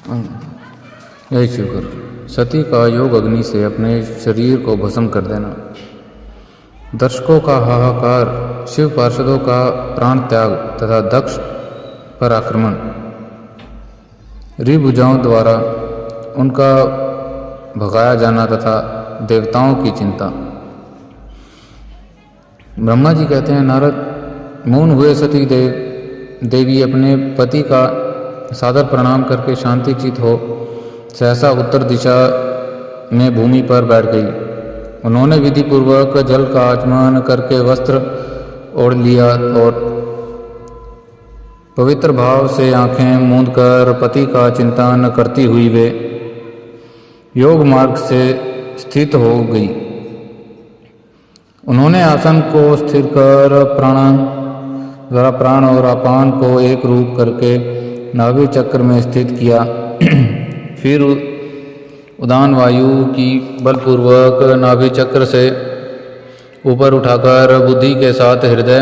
यही शिवकर सती का योग अग्नि से अपने शरीर को भस्म कर देना। दर्शकों का हाहाकार, शिव पार्षदों का प्राण त्याग तथा दक्ष पर आक्रमण, रिभुजाओं द्वारा उनका भगाया जाना तथा देवताओं की चिंता। ब्रह्मा जी कहते हैं, नारद, मौन हुए सती देवी अपने पति का सादर प्रणाम करके शांति चित हो सहसा उत्तर दिशा में भूमि पर बैठ गई। उन्होंने विधि पूर्वक जल का आचमन करके वस्त्र ओढ़ लिया और पवित्र भाव से आंखें मूंद कर पति का चिंतन करती हुई वे योग मार्ग से स्थित हो गई। उन्होंने आसन को स्थिर कर प्राण और अपान को एक रूप करके नाभि चक्र में स्थित किया। फिर उदान वायु की बलपूर्वक नाभि चक्र से ऊपर उठाकर बुद्धि के साथ हृदय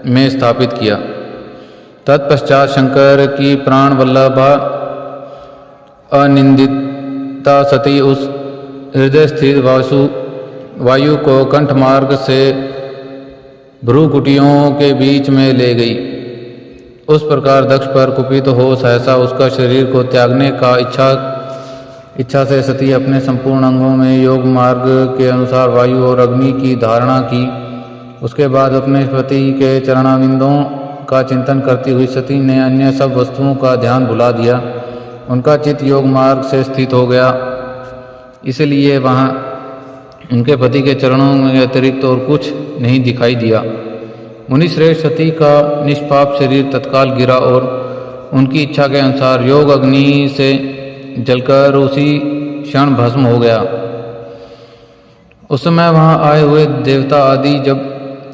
में स्थापित किया। तत्पश्चात शंकर की प्राण वल्लभा अनिंदिता सती उस हृदय स्थित वायु को कंठ मार्ग से भ्रूकुटियों के बीच में ले गई। उस प्रकार दक्ष पर कुपित हो सहसा उसका शरीर को त्यागने का इच्छा से सती अपने संपूर्ण अंगों में योग मार्ग के अनुसार वायु और अग्नि की धारणा की। उसके बाद अपने पति के चरणाविंदों का चिंतन करती हुई सती ने अन्य सब वस्तुओं का ध्यान भुला दिया। उनका चित्त योग मार्ग से स्थित हो गया, इसलिए वहाँ उनके पति के चरणों में अतिरिक्त और कुछ नहीं दिखाई दिया। मुनि श्रेष्ठ सती का निष्पाप शरीर तत्काल गिरा और उनकी इच्छा के अनुसार योग अग्नि से जलकर उसी क्षण भस्म हो गया। उस समय वहाँ आए हुए देवता आदि जब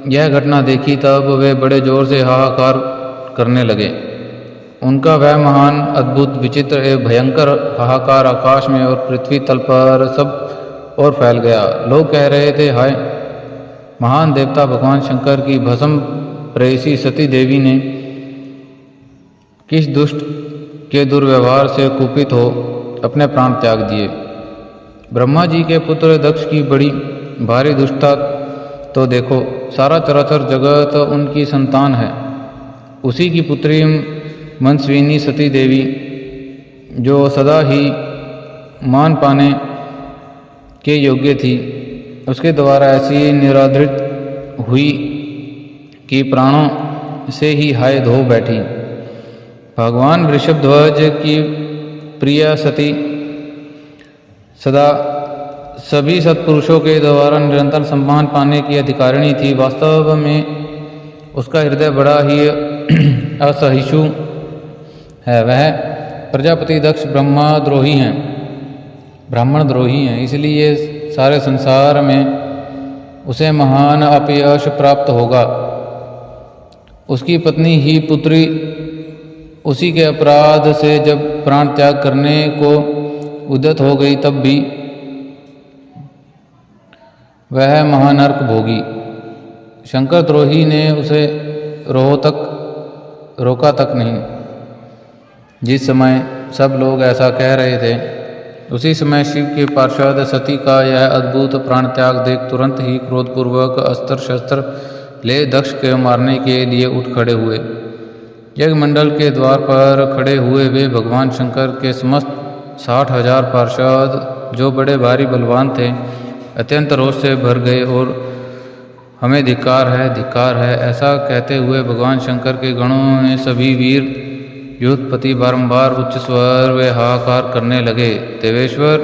यह घटना देखी तब वे बड़े जोर से हाहाकार करने लगे। उनका वह महान, अद्भुत, विचित्र एवं भयंकर हाहाकार आकाश में और पृथ्वी तल पर सब और फैल गया। लोग कह रहे थे, हाय, महान देवता भगवान शंकर की भस्म प्रेयसी सती देवी ने किस दुष्ट के दुर्व्यवहार से कुपित हो अपने प्राण त्याग दिए। ब्रह्मा जी के पुत्र दक्ष की बड़ी भारी दुष्टता तो देखो, सारा चराचर जगत उनकी संतान है। उसी की पुत्री मनस्विनी सती देवी, जो सदा ही मान पाने के योग्य थी, उसके द्वारा ऐसी निरादृत हुई कि प्राणों से ही हाय धो बैठी। भगवान वृषभध्वज की प्रिया सती सदा सभी सत्पुरुषों के द्वारा निरंतर सम्मान पाने की अधिकारिणी थी। वास्तव में उसका हृदय बड़ा ही असहिष्णु है। वह प्रजापति दक्ष ब्राह्मण द्रोही हैं, इसलिए सारे संसार में उसे महान अपयश प्राप्त होगा। उसकी पत्नी ही पुत्री उसी के अपराध से जब प्राण त्याग करने को उद्यत हो गई, तब भी वह महानर्क भोगी। शंकर द्रोही ने उसे रोका तक नहीं। जिस समय सब लोग ऐसा कह रहे थे, उसी समय शिव के पार्षद सती का यह अद्भुत प्राण त्याग देख तुरंत ही क्रोधपूर्वक अस्त्र शस्त्र ले दक्ष के मारने के लिए उठ खड़े हुए। यज्ञमंडल के द्वार पर खड़े हुए वे भगवान शंकर के समस्त 60,000 पार्षद, जो बड़े भारी बलवान थे, अत्यंत रोष से भर गए और हमें धिक्कार है ऐसा कहते हुए भगवान शंकर के गणों में सभी वीर युद्धपति बारंबार उच्च स्वर वे हाहाकार करने लगे। देवेश्वर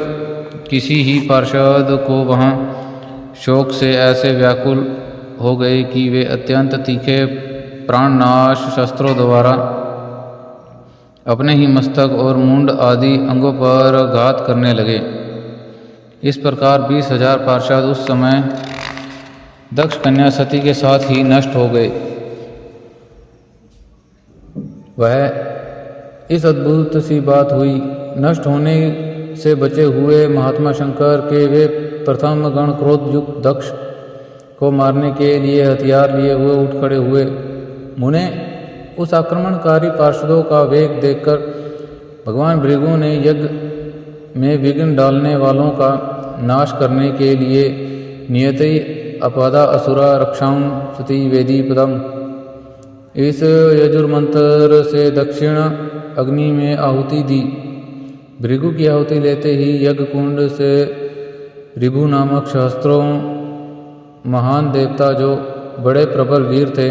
किसी ही पार्षद को वहाँ शोक से ऐसे व्याकुल हो गए कि वे अत्यंत तीखे प्राणनाश शस्त्रों द्वारा अपने ही मस्तक और मुंड आदि अंगों पर घात करने लगे। इस प्रकार 20,000 पार्षद उस समय दक्ष कन्या सती के साथ ही नष्ट हो गए। वह इस अद्भुत सी बात हुई। नष्ट होने से बचे हुए महात्मा शंकर के वे प्रथम गण क्रोध युक्त दक्ष को मारने के लिए हथियार लिए हुए उठ खड़े हुए। मुने उस आक्रमणकारी पार्षदों का वेग देखकर भगवान भृगु ने यज्ञ में विघ्न डालने वालों का नाश करने के लिए नियति अपादा असुरा रक्षां सती वेदी पदम इस यजुर्मंत्र से दक्षिण अग्नि में आहुति दी। भृगु की आहुति लेते ही यज्ञ कुंड से ऋभु नामक सहस्त्रों महान देवता जो बड़े प्रबल वीर थे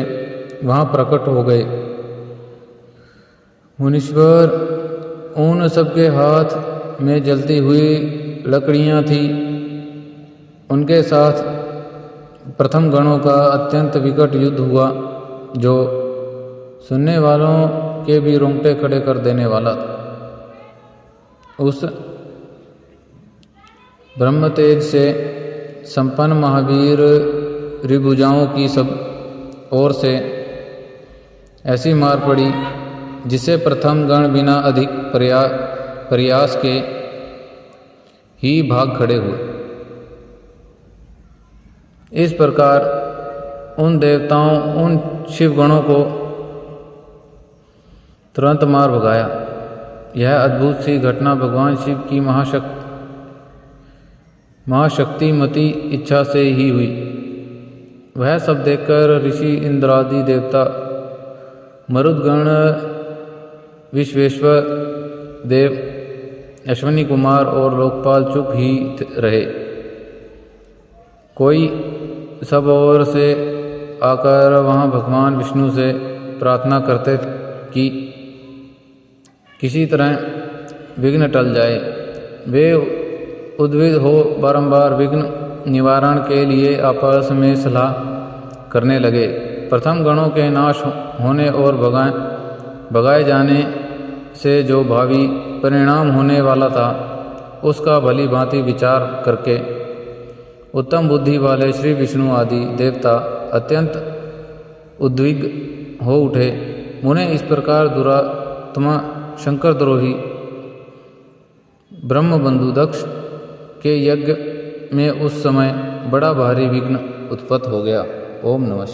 वहाँ प्रकट हो गए। मुनीश्वर उन सबके हाथ में जलती हुई लकड़ियाँ थी। उनके साथ प्रथम गणों का अत्यंत विकट युद्ध हुआ जो सुनने वालों के भी रोंगटे खड़े कर देने वाला था। उस ब्रह्म तेज से संपन्न महावीर ऋभुजाओं की सब ओर से ऐसी मार पड़ी जिसे प्रथम गण बिना अधिक प्रयास के ही भाग खड़े हुए। इस प्रकार उन देवताओं उन शिवगणों को तुरंत मार भगाया। यह अद्भुत सी घटना भगवान शिव की महाशक्तिमती इच्छा से ही हुई। वह सब देखकर ऋषि इंद्रादि देवता मरुदगण विश्वेश्वर देव अश्विनी कुमार और लोकपाल चुप ही रहे। कोई सब ओर से आकर वहाँ भगवान विष्णु से प्रार्थना करते कि किसी तरह विघ्न टल जाए। वे उद्विग्न हो बारंबार विघ्न निवारण के लिए आपस में सलाह करने लगे। प्रथम गणों के नाश होने और भगाए जाने से जो भावी परिणाम होने वाला था उसका भली भांति विचार करके उत्तम बुद्धि वाले श्री विष्णु आदि देवता अत्यंत उद्विग्न हो उठे। उन्हें इस प्रकार दुरात्मा शंकर द्रोही ब्रह्मबंधु दक्ष के यज्ञ में उस समय बड़ा भारी विघ्न उत्पन्न हो गया। ओम नमः।